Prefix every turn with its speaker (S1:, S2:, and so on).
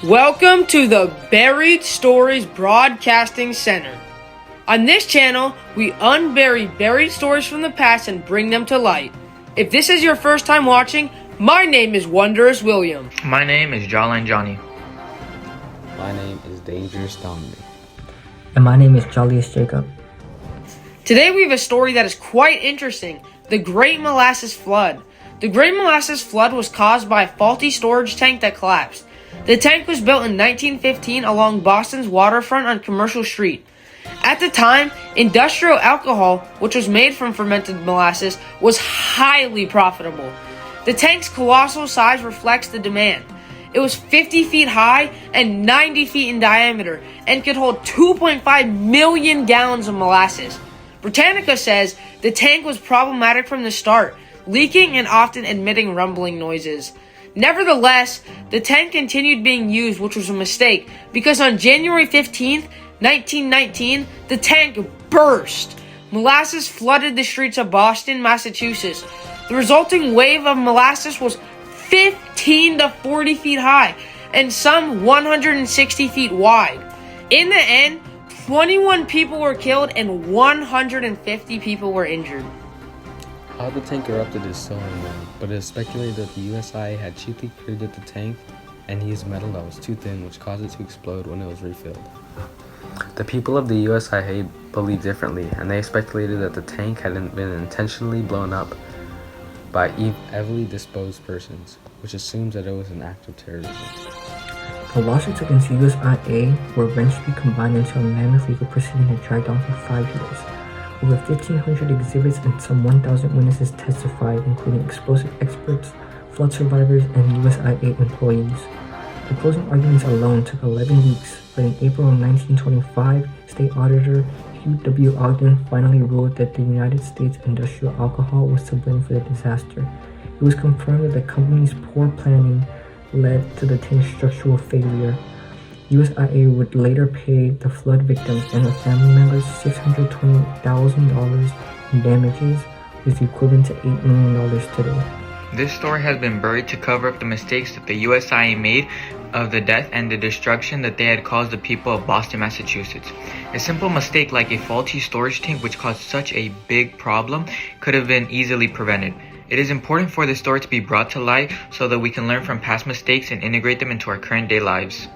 S1: Welcome to the Buried Stories Broadcasting Center. On this channel, we unbury buried stories from the past and bring them to light. If this is your first time watching, my name is Wondrous William.
S2: My name is Jawline Johnny.
S3: My name is Dangerous Dominic.
S4: And my name is Jolliest Jacob.
S1: Today we have a story that is quite interesting, the Great Molasses Flood. The Great Molasses Flood was caused by a faulty storage tank that collapsed. The tank was built in 1915 along Boston's waterfront on Commercial Street. At the time, industrial alcohol, which was made from fermented molasses, was highly profitable. The tank's colossal size reflects the demand. It was 50 feet high and 90 feet in diameter and could hold 2.5 million gallons of molasses. Britannica says the tank was problematic from the start, leaking and often emitting rumbling noises. Nevertheless, the tank continued being used, which was a mistake, because on January 15th, 1919, the tank burst. Molasses flooded the streets of Boston, Massachusetts. The resulting wave of molasses was 15 to 40 feet high and some 160 feet wide. In the end, 21 people were killed and 150 people were injured.
S3: How the tank erupted is so unknown, but it is speculated that the USIA had cheaply created the tank and used metal that was too thin, which caused it to explode when it was refilled. The people of the USIA believed differently, and they speculated that the tank had been intentionally blown up by heavily disposed persons, which assumes that it was an act of terrorism.
S4: The lawsuits against USIA were eventually combined into a mammoth legal proceeding that dragged on for 5 years. Over 1,500 exhibits and some 1,000 witnesses testified, including explosive experts, flood survivors, and USIA employees. The closing arguments alone took 11 weeks, but in April of 1925, State Auditor Hugh W. Ogden finally ruled that the United States industrial alcohol was to blame for the disaster. It was confirmed that the company's poor planning led to the tank's structural failure. USIA would later pay the flood victims and their family members $620,000 in damages, which is equivalent to $8 million today.
S2: This story has been buried to cover up the mistakes that the USIA made of the death and the destruction that they had caused the people of Boston, Massachusetts. A simple mistake like a faulty storage tank which caused such a big problem could have been easily prevented. It is important for this story to be brought to light so that we can learn from past mistakes and integrate them into our current day lives.